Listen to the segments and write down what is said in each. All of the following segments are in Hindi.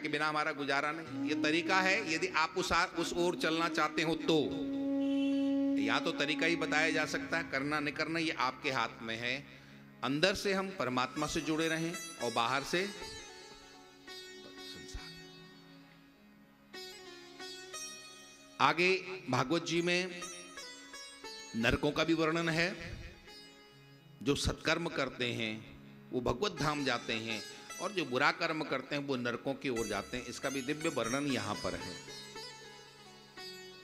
के बिना हमारा गुजारा नहीं। ये तरीका है, यदि आप उस ओर चलना चाहते हो तो या तो तरीका ही बताया जा सकता है, करना नहीं करना ये आपके हाथ में है। अंदर से हम परमात्मा से जुड़े रहें और बाहर से संसार। आगे भागवत जी में नरकों का भी वर्णन है। जो सत्कर्म करते हैं वो भगवत धाम जाते हैं और जो बुरा कर्म करते हैं वो नरकों की ओर जाते हैं। इसका भी दिव्य वर्णन यहां पर है।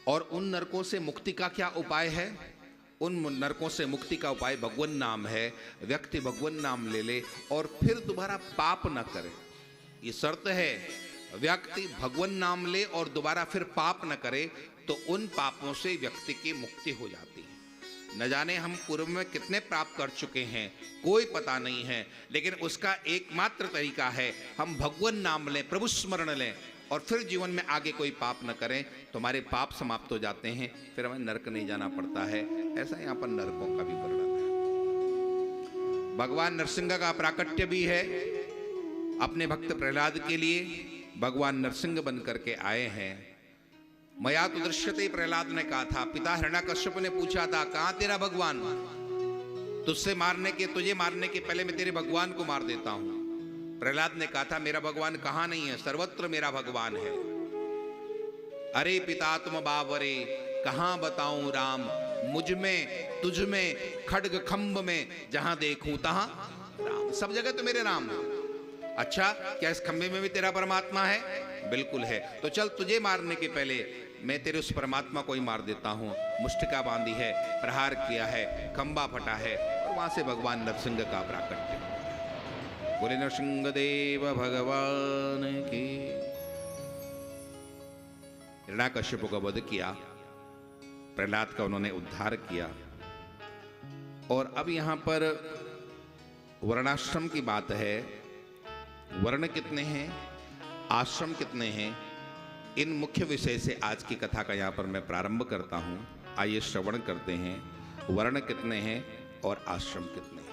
और उन नरकों से मुक्ति का क्या उपाय है? उन नरकों से मुक्ति का उपाय भगवान नाम है। व्यक्ति भगवान नाम ले ले और फिर दोबारा पाप न करे, ये शर्त है। व्यक्ति भगवान नाम ले और दोबारा फिर पाप न करे तो उन पापों से व्यक्ति की मुक्ति हो जाती है। न जाने हम पूर्व में कितने प्राप्त कर चुके हैं, कोई पता नहीं है, लेकिन उसका एकमात्र तरीका है हम भगवान नाम लें, प्रभु स्मरण लें और फिर जीवन में आगे कोई पाप न करें तो हमारे पाप समाप्त हो जाते हैं, फिर हमें नरक नहीं जाना पड़ता है। ऐसा यहाँ पर नरकों का भी वर्णन है। भगवान नरसिंह का प्राकट्य भी है। अपने भक्त प्रहलाद के लिए भगवान नरसिंह बन करके आए हैं। मया तो दृश्यते, प्रहलाद ने कहा था। पिता हिरण्याकश्यप ने पूछा था कहां तेरा भगवान? तुझे मारने के पहले मैं तेरे भगवान को मार देता हूं। प्रहलाद ने कहा था मेरा भगवान कहां नहीं है, सर्वत्र मेरा भगवान है। अरे पिता तुम बावरे, कहां बताऊं राम, मुझ में तुझ में खड्ग खंभ में जहां देखूं तहां राम। सब जगह तो मेरे राम। अच्छा, क्या इस खंभे में भी तेरा परमात्मा है? बिल्कुल है। तो चल तुझे मारने के पहले मैं तेरे उस परमात्मा को ही मार देता हूं। मुष्टिका बांधी है, प्रहार किया है, खंबा फटा है और वहां से भगवान नरसिंह का प्राकट्य। बोले नरसिंह देव भगवान की। हिरण्याकश्यप का वध किया, प्रहलाद का उन्होंने उद्धार किया। और अब यहां पर वर्णाश्रम की बात है। वर्ण कितने हैं, आश्रम कितने हैं, इन मुख्य विषय से आज की कथा का यहां पर मैं प्रारंभ करता हूं। आइए श्रवण करते हैं। वर्ण कितने हैं और आश्रम कितने हैं।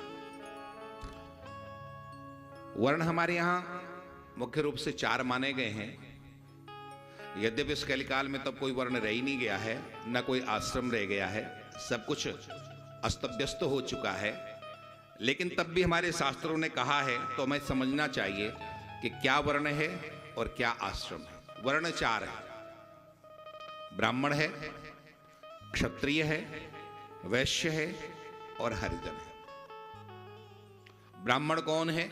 वर्ण हमारे यहां मुख्य रूप से 4 माने गए हैं। यद्यपि इस कलिकाल में तब कोई वर्ण रह ही नहीं गया है, न कोई आश्रम रह गया है, सब कुछ अस्त व्यस्त हो चुका है। लेकिन तब भी हमारे शास्त्रों ने कहा है तो हमें समझना चाहिए कि क्या वर्ण है और क्या आश्रम है। वर्ण 4 है। ब्राह्मण है, क्षत्रिय है, वैश्य है और हरिजन है। ब्राह्मण कौन है?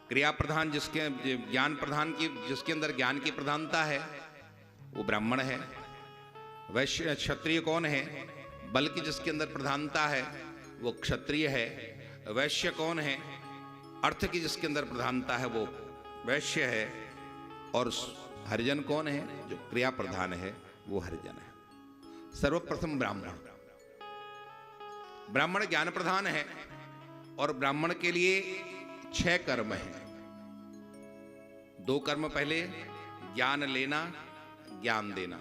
क्रिया प्रधान, जिसके ज्ञान प्रधान की, जिसके अंदर ज्ञान की प्रधानता है, वो ब्राह्मण है। वैश्य क्षत्रिय कौन है? बल की जिसके अंदर प्रधानता है, वो क्षत्रिय है। वैश्य कौन है? अर्थ की जिसके अंदर प्रधानता है, वो वैश्य है। और हरिजन कौन है? जो क्रिया प्रधान है, वो हरिजन है। सर्वप्रथम ब्राह्मण। ब्राह्मण ज्ञान प्रधान है और ब्राह्मण के लिए 6 कर्म हैं। 2 कर्म पहले, ज्ञान लेना, ज्ञान देना।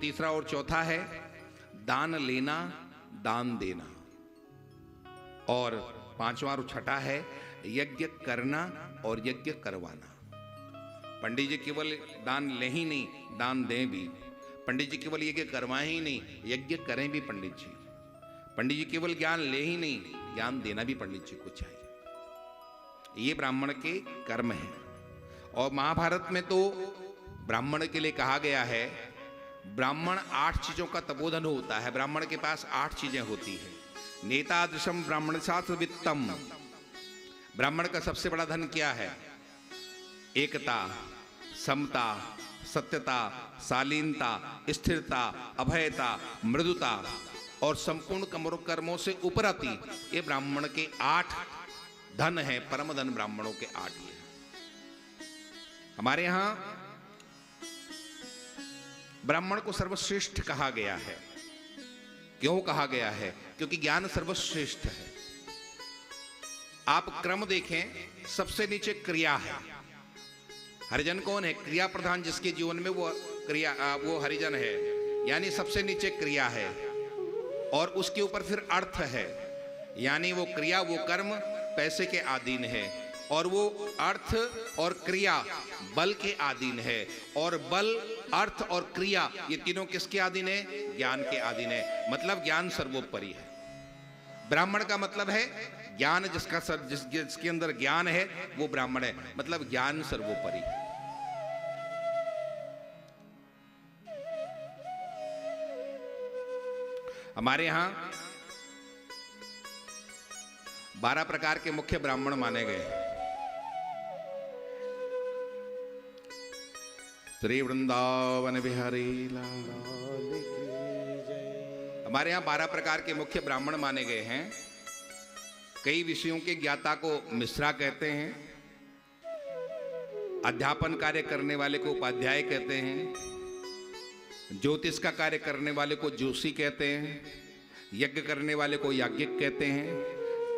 तीसरा और चौथा है दान लेना, दान देना। और 5वां और 6ठा है यज्ञ करना और यज्ञ करवाना। पंडित जी केवल दान ले ही नहीं, दान दें भी। पंडित जी केवल यज्ञ करवाएं ही नहीं, यज्ञ करें भी पंडित जी। पंडित जी केवल ज्ञान ले ही नहीं, ज्ञान देना भी पंडित जी को चाहिए। ये ब्राह्मण के कर्म हैं। और महाभारत में तो ब्राह्मण के लिए कहा गया है, ब्राह्मण 8 चीजों का तपोधन होता है। ब्राह्मण के पास 8 चीजें होती है। नेतादृशम ब्राह्मण शास्त्र वित्तम। ब्राह्मण का सबसे बड़ा धन क्या है? एकता, समता, सत्यता, शालीनता, स्थिरता, अभयता, मृदुता और संपूर्ण कर्मों से उपरति। ये ब्राह्मण के 8 धन है। परम धन ब्राह्मणों के 8 ही है। हमारे यहां ब्राह्मण को सर्वश्रेष्ठ कहा गया है। क्यों कहा गया है? क्योंकि ज्ञान सर्वश्रेष्ठ है। आप क्रम देखें, सबसे नीचे क्रिया है। हरिजन कौन है? क्रिया प्रधान जिसके जीवन में वो हरिजन है। यानी सबसे नीचे क्रिया है और उसके ऊपर फिर अर्थ है। यानी वो क्रिया, वो कर्म पैसे के अधीन है। और वो अर्थ और क्रिया बल के अधीन है, और बल, अर्थ और क्रिया ये तीनों किसके अधीन है? ज्ञान के अधीन है। मतलब ज्ञान सर्वोपरि है। ब्राह्मण का मतलब है ज्ञान, जिसके अंदर ज्ञान है वो ब्राह्मण है, मतलब ज्ञान सर्वोपरि है। हमारे यहां 12 प्रकार के मुख्य ब्राह्मण माने गए। श्री वृंदावन बिहारी लाल की जय। हमारे यहाँ 12 प्रकार के मुख्य ब्राह्मण माने गए हैं। कई विषयों के ज्ञाता को मिश्रा कहते हैं, अध्यापन कार्य करने वाले को उपाध्याय कहते हैं, ज्योतिष का कार्य करने वाले को जोशी कहते हैं, यज्ञ करने वाले को याज्ञिक कहते हैं,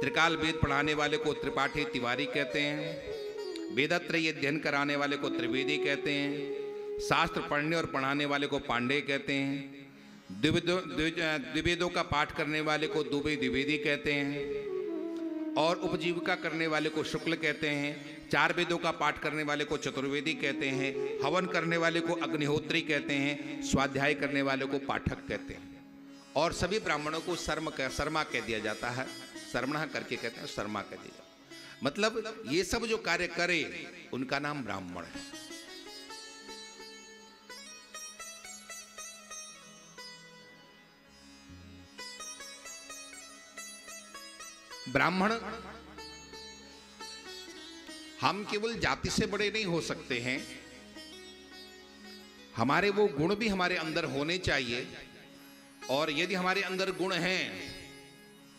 त्रिकाल वेद पढ़ाने वाले को त्रिपाठी तिवारी कहते हैं, वेदत्रय अध्ययन कराने वाले को त्रिवेदी कहते हैं, शास्त्र पढ़ने और पढ़ाने वाले को पांडे कहते हैं, द्विवेदों का पाठ करने वाले को दुबे द्विवेदी कहते हैं, और उपजीविका करने वाले को शुक्ल कहते हैं, 4 वेदों का पाठ करने वाले को चतुर्वेदी कहते हैं, हवन करने वाले को अग्निहोत्री कहते हैं, स्वाध्याय करने वाले को पाठक कहते हैं, और सभी ब्राह्मणों को शर्मा कह दिया जाता है। शर्मणा करके कहते हैं, शर्मा कह दिया। मतलब ये सब जो कार्य करे उनका नाम ब्राह्मण है। ब्राह्मण, हम केवल जाति से बड़े नहीं हो सकते हैं, हमारे वो गुण भी हमारे अंदर होने चाहिए, और यदि हमारे अंदर गुण हैं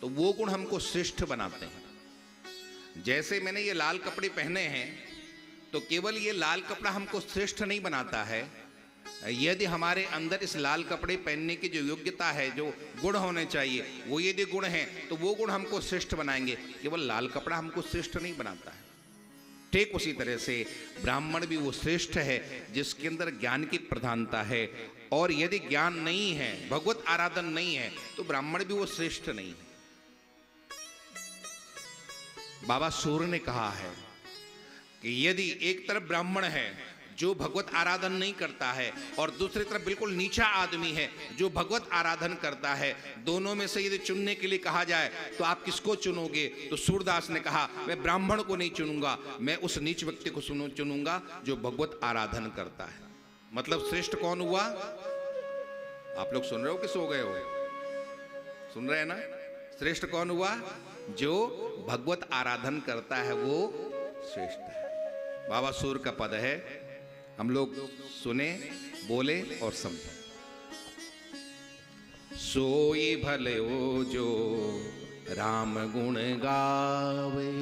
तो वो गुण हमको श्रेष्ठ बनाते हैं। जैसे मैंने ये लाल कपड़े पहने हैं तो केवल ये लाल कपड़ा हमको श्रेष्ठ नहीं बनाता है, यदि हमारे अंदर इस लाल कपड़े पहनने की जो योग्यता है, जो गुण होने चाहिए, वो यदि गुण हैं तो वो गुण हमको श्रेष्ठ बनाएंगे। केवल लाल कपड़ा हमको श्रेष्ठ नहीं बनाता है। ठीक उसी तरह से ब्राह्मण भी वो श्रेष्ठ है जिसके अंदर ज्ञान की प्रधानता है, और यदि ज्ञान नहीं है, भगवत आराधन नहीं है, तो ब्राह्मण भी वो श्रेष्ठ नहीं है। बाबा सूर्य ने कहा है कि यदि एक तरफ ब्राह्मण है जो भगवत आराधन नहीं करता है, और दूसरी तरफ बिल्कुल नीचा आदमी है जो भगवत आराधन करता है, दोनों में से यदि चुनने के लिए कहा जाए तो आप किसको चुनोगे? तो सूरदास ने कहा, मैं ब्राह्मण को नहीं चुनूंगा, मैं उस नीच व्यक्ति को चुनूंगा जो भगवत आराधन करता है। मतलब श्रेष्ठ कौन हुआ? आप लोग सुन रहे हो कि सो गए हो? सुन रहे हैं ना? श्रेष्ठ कौन हुआ? जो भगवत आराधन करता है वो श्रेष्ठ है। बाबा सूर्य का पद है, हम लोग सुने, बोले और समझे। सोई भले वो जो राम गुण गावे,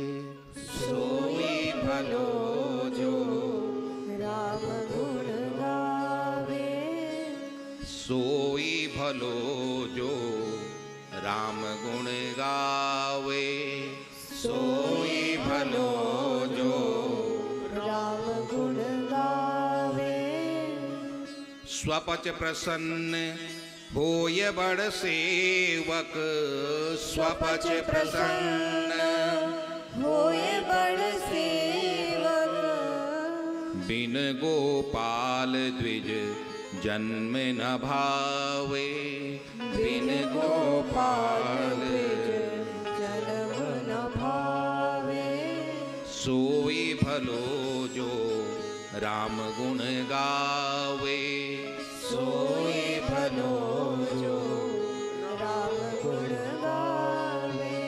सोई भलो जो राम गुण गावे, सोई भलो जो राम गुण गावे, सोई भलो जो राम गुण गावे। स्वपच प्रसन्न होय बड़ सेवक, स्वपच प्रसन्न होय बड़ सेवक, बिन गोपाल द्विज जन्म न भावे, बिन गोपाल जन्म न भावे, सोई भलो जो राम गुण गावे, सोई भलो जो राम गुण गावे।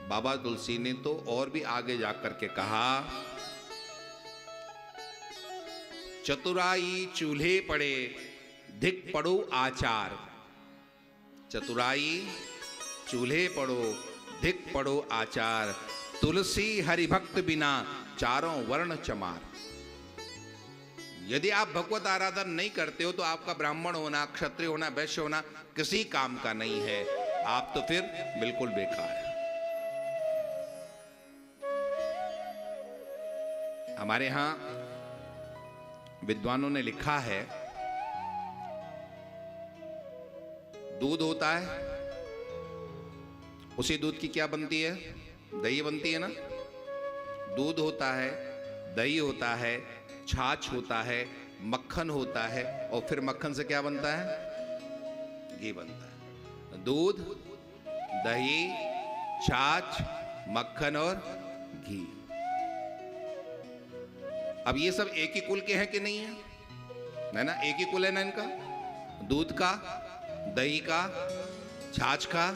बाबा तुलसी ने तो और भी आगे जाकर के कहा, चतुराई चूल्हे पड़े धिक पड़ो आचार, चतुराई चूल्हे पड़ो धिक पड़ो आचार, तुलसी हरिभक्त बिना चारों वर्ण चमार। यदि आप भगवत आराधन नहीं करते हो तो आपका ब्राह्मण होना, क्षत्रिय होना, वैश्य होना किसी काम का नहीं है, आप तो फिर बिल्कुल बेकार है। हमारे यहां विद्वानों ने लिखा है, दूध होता है, उसी दूध की क्या बनती है? दही बनती है ना, दूध होता है, दही होता है, छाछ होता है, मक्खन होता है, और फिर मक्खन से क्या बनता है? घी बनता है। दूध, दही, छाछ, मक्खन और घी। अब ये सब एक ही कुल के हैं कि नहीं है ना? एक ही कुल है ना इनका, दूध का, दही का, छाछ का,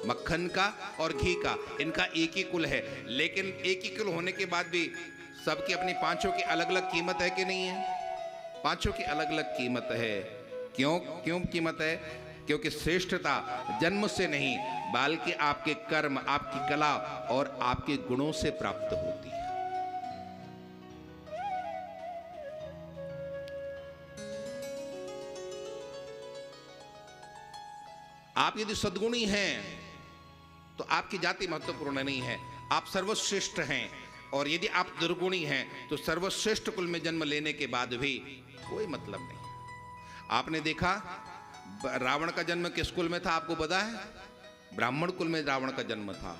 मक्खन का और घी का, इनका एक ही कुल है। लेकिन एक ही कुल होने के बाद भी सबकी अपनी पांचों की अलग अलग कीमत है कि नहीं है? पांचों की अलग अलग कीमत है। क्यों क्यों कीमत है? क्योंकि श्रेष्ठता जन्म से नहीं बल्कि आपके कर्म, आपकी कला और आपके गुणों से प्राप्त होती है। आप यदि सद्गुणी हैं तो आपकी जाति महत्वपूर्ण नहीं है, आप सर्वश्रेष्ठ हैं। और यदि आप दुर्गुणी हैं तो सर्वश्रेष्ठ कुल में जन्म लेने के बाद भी कोई मतलब नहीं। आपने देखा रावण का जन्म किस कुल में था? आपको पता है? ब्राह्मण कुल में रावण का जन्म था।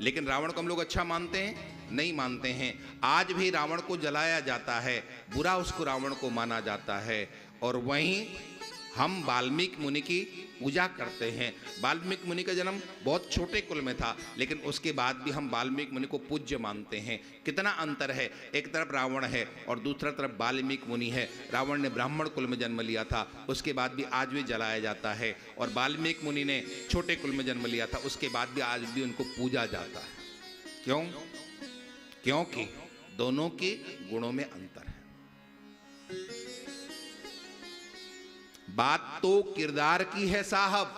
लेकिन रावण को हम लोग अच्छा मानते हैं? नहीं मानते हैं। आज भी रावण को जलाया जाता है, बुरा उसको रावण को माना जाता है। और वहीं हम वाल्मीकि मुनि की पूजा करते हैं। वाल्मीकि मुनि का जन्म बहुत छोटे कुल में था, लेकिन उसके बाद भी हम वाल्मीकि मुनि को पूज्य मानते हैं। कितना अंतर है! एक तरफ रावण है और दूसरा तरफ वाल्मीकि मुनि है। रावण ने ब्राह्मण कुल में जन्म लिया था, उसके बाद भी आज भी जलाया जाता है। और वाल्मीकि मुनि ने छोटे कुल में जन्म लिया था, उसके बाद भी आज भी उनको पूजा जाता है। क्यों? क्योंकि दोनों के गुणों में अंतर है। बात तो किरदार की है साहब,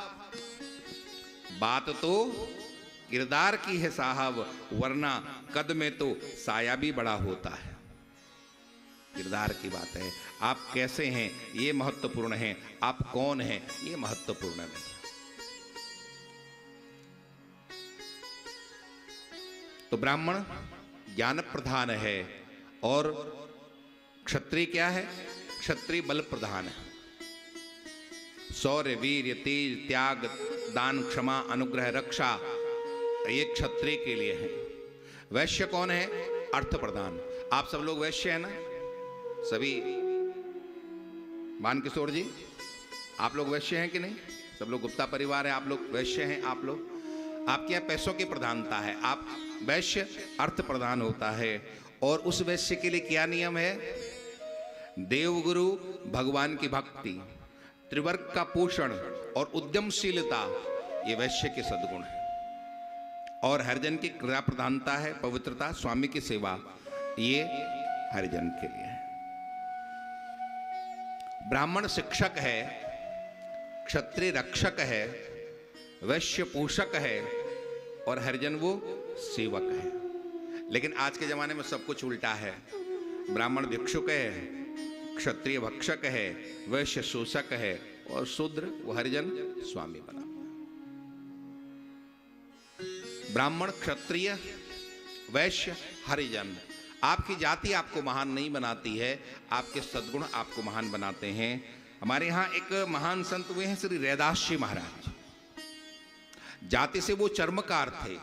बात तो किरदार की है साहब, वरना कद में तो साया भी बड़ा होता है। किरदार की बात है, आप कैसे हैं ये महत्वपूर्ण है, आप कौन हैं ये महत्वपूर्ण नहीं। तो ब्राह्मण ज्ञान प्रधान है और क्षत्रिय क्या है? क्षत्रिय बल प्रधान है। शौर्य, वीर्य, तेज, त्याग, दान, क्षमा, अनुग्रह, रक्षा, ये क्षत्रिय के लिए है। वैश्य कौन है? अर्थ प्रधान। आप सब लोग वैश्य हैं ना? सभी मान किशोर जी, आप लोग वैश्य हैं कि नहीं? सब लोग गुप्ता परिवार है, आप लोग वैश्य हैं। आप लोग, आपके यहाँ पैसों की प्रधानता है, आप वैश्य अर्थ प्रधान होता है। और उस वैश्य के लिए क्या नियम है? देवगुरु, भगवान की भक्ति, त्रिवर्ग का पोषण और उद्यमशीलता, ये वैश्य के सद्गुण है। और हरिजन की क्रिया प्रधानता है, पवित्रता, स्वामी की सेवा, ये हरिजन के लिए है। ब्राह्मण शिक्षक है, क्षत्रिय रक्षक है, वैश्य पोषक है और हरिजन वो सेवक है। लेकिन आज के जमाने में सब कुछ उल्टा है। ब्राह्मण भिक्षुक है, क्षत्रिय भक्षक है, वैश्य शोषक है और शूद्र वो हरिजन स्वामी बना। ब्राह्मण, क्षत्रिय, वैश्य, हरिजन, आपकी जाति आपको महान नहीं बनाती है, आपके सद्गुण आपको महान बनाते हैं। हमारे यहाँ एक महान संत हुए हैं श्री रैदास जी महाराज। जाति से वो चर्मकार थे,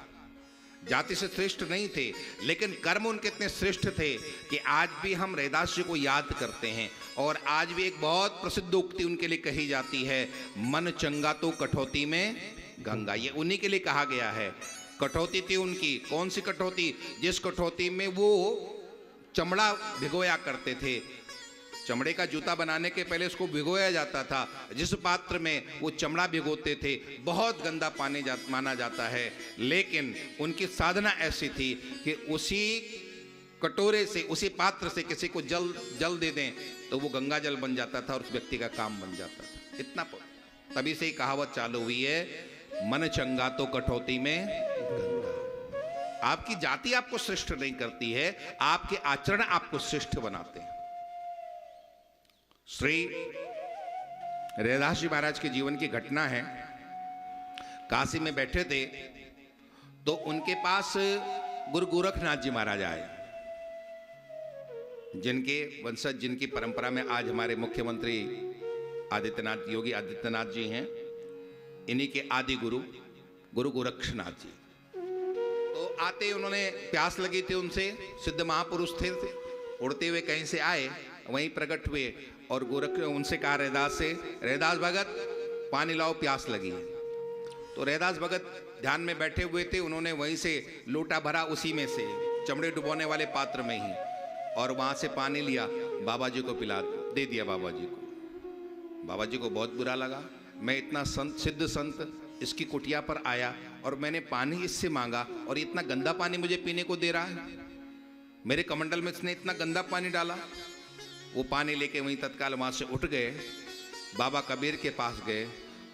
जाति से श्रेष्ठ नहीं थे, लेकिन कर्म उनके इतने श्रेष्ठ थे कि आज भी हम रैदास जी को याद करते हैं। और आज भी एक बहुत प्रसिद्ध उक्ति उनके लिए कही जाती है, मन चंगा तो कठौती में गंगा। ये उन्हीं के लिए कहा गया है। कठौती थी उनकी, कौन सी कठौती? जिस कठौती में वो चमड़ा भिगोया करते थे। चमड़े का जूता बनाने के पहले उसको भिगोया जाता था। जिस पात्र में वो चमड़ा भिगोते थे बहुत गंदा पानी माना जाता है, लेकिन उनकी साधना ऐसी थी कि उसी कटोरे से, उसी पात्र से किसी को जल दे दें तो वो गंगा जल बन जाता था और उस व्यक्ति का काम बन जाता था। इतना तभी से ही कहावत चालू हुई है, मन चंगा तो कठौती में गंगा। आपकी जाति आपको श्रेष्ठ नहीं करती है, आपके आचरण आपको श्रेष्ठ बनाते हैं। श्री रैदास जी महाराज के जीवन की घटना है। काशी में बैठे थे तो उनके पास गुरु गोरखनाथ जी महाराज आए, जिनके वंशज, जिनकी परंपरा में आज हमारे मुख्यमंत्री आदित्यनाथ, योगी आदित्यनाथ जी हैं। इन्हीं के आदि गुरु गुरु गोरखनाथ जी। तो आते उन्होंने प्यास लगी थी उनसे, सिद्ध महापुरुष थे, उड़ते हुए कहीं से आए, वहीं प्रकट हुए और गोरख उनसे कहा रैदास से, रैदास भगत पानी लाओ, प्यास लगी है। तो रैदास भगत ध्यान में बैठे हुए थे, उन्होंने वहीं से लोटा भरा, उसी में से चमड़े डुबोने वाले पात्र में ही, और वहां से पानी लिया, बाबा जी को पिला दे दिया। बाबा जी को, बाबा जी को बहुत बुरा लगा, मैं इतना संत, सिद्ध संत इसकी कुटिया पर आया और मैंने पानी इससे मांगा और इतना गंदा पानी मुझे पीने को दे रहा है, मेरे कमंडल में इसने इतना गंदा पानी डाला। वो पानी लेके वहीं तत्काल वहां से उठ गए, बाबा कबीर के पास गए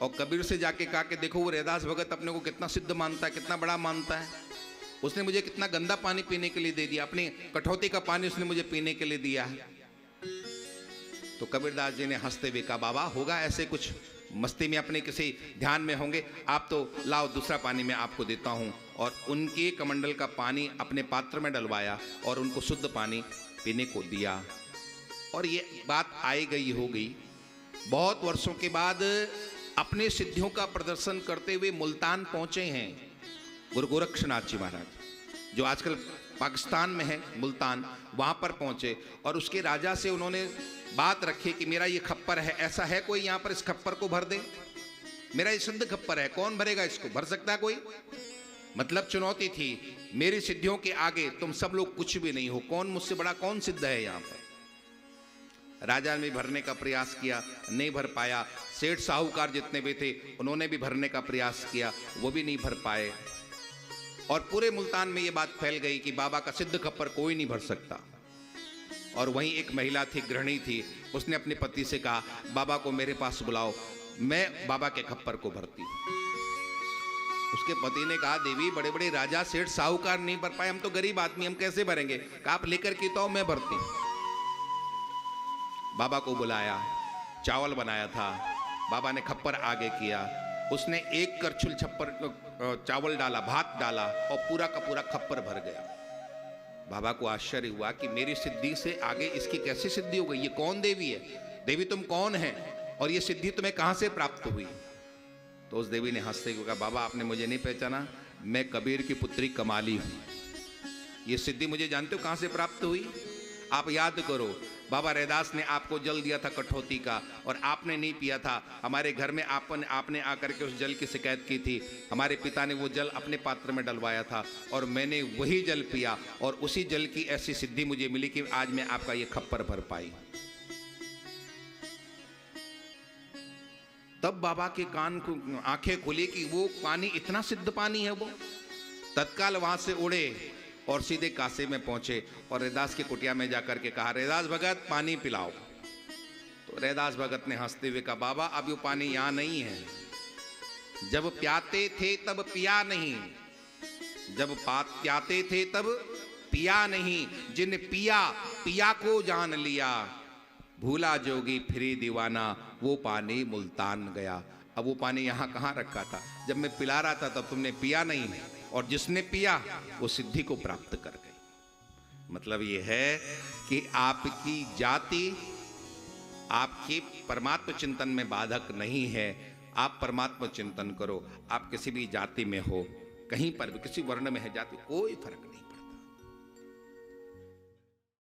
और कबीर से जाके कहा कि देखो वो रैदास भगत अपने को कितना सिद्ध मानता है, कितना बड़ा मानता है, उसने मुझे कितना गंदा पानी पीने के लिए दे दिया, अपनी कठौती का पानी उसने मुझे पीने के लिए दिया है। तो कबीरदास जी ने हंसते हुए कहा, बाबा होगा ऐसे कुछ, मस्ती में अपने किसी ध्यान में होंगे, आप तो लाओ दूसरा पानी मैं आपको देता हूं। और उनके कमंडल का पानी अपने पात्र में डलवाया और उनको शुद्ध पानी पीने को दिया। और ये बात आई गई हो गई। बहुत वर्षों के बाद अपने सिद्धियों का प्रदर्शन करते हुए मुल्तान पहुंचे हैं गुरु गोरक्षनाथ जी महाराज, जो आजकल पाकिस्तान में है मुल्तान, वहां पर पहुंचे और उसके राजा से उन्होंने बात रखी कि मेरा ये खप्पर है, ऐसा है कोई यहाँ पर इस खप्पर को भर दे, मेरा ये सिद्ध खप्पर है, कौन भरेगा इसको, भर सकता है कोई? मतलब चुनौती थी, मेरी सिद्धियों के आगे तुम सब लोग कुछ भी नहीं हो, कौन मुझसे बड़ा कौन सिद्ध है यहाँ पर। राजा ने भरने का प्रयास किया, नहीं भर पाया। सेठ साहूकार जितने भी थे उन्होंने भी भरने का प्रयास किया, वो भी नहीं भर पाए। और पूरे मुल्तान में ये बात फैल गई कि बाबा का सिद्ध खप्पर कोई नहीं भर सकता। और वहीं एक महिला थी, गृहिणी थी, उसने अपने पति से कहा, बाबा को मेरे पास बुलाओ, मैं बाबा के खप्पर को भरती हूँ। उसके पति ने कहा, देवी बड़े बड़े राजा सेठ साहूकार नहीं भर पाए, हम तो गरीब आदमी, हम कैसे भरेंगे? कहा आप लेकर की तो मैं भरती हूँ। बाबा को बुलाया, चावल बनाया था, बाबा ने खप्पर आगे किया, उसने एक करछुल छप्पर चावल डाला, भात डाला और पूरा का पूरा खप्पर भर गया। बाबा को आश्चर्य हुआ कि मेरी सिद्धि से आगे इसकी कैसे सिद्धि हो गई, ये कौन देवी है? देवी तुम कौन है और ये सिद्धि तुम्हें कहां से प्राप्त हुई? तो उस देवी ने हंसते हुए कहा, बाबा आपने मुझे नहीं पहचाना, मैं कबीर की पुत्री कमाली हूं। ये सिद्धि मुझे जानते हो कहां से प्राप्त हुई? आप याद करो, बाबा रैदास ने आपको जल दिया था कठौती का और आपने नहीं पिया था। हमारे घर में आपने आकर के उस जल की शिकायत की थी, हमारे पिता ने वो जल अपने पात्र में डलवाया था और मैंने वही जल पिया और उसी जल की ऐसी सिद्धि मुझे मिली कि आज मैं आपका ये खप्पर भर पाई। तब बाबा के कान को आंखें खुली कि वो पानी इतना सिद्ध पानी है। वो तत्काल वहां से उड़े और सीधे काशी में पहुंचे और रैदास की कुटिया में जाकर के कहा, रैदास भगत पानी पिलाओ। तो रैदास भगत ने हंसते हुए कहा, बाबा अब ये पानी यहां नहीं है, जब प्याते थे तब पिया नहीं, जब प्याते थे तब पिया नहीं, जिन पिया पिया को जान लिया, भूला जोगी फिरी दीवाना, वो पानी मुल्तान गया। अब वो पानी यहां कहां रखा था? जब मैं पिला रहा था तब तुमने पिया नहीं, और जिसने पिया वो सिद्धि को प्राप्त कर गई। मतलब ये है कि आपकी जाति आपके परमात्मा चिंतन में बाधक नहीं है। आप परमात्मा चिंतन करो, आप किसी भी जाति में हो, कहीं पर भी, किसी वर्ण में है, जाति, कोई फर्क नहीं।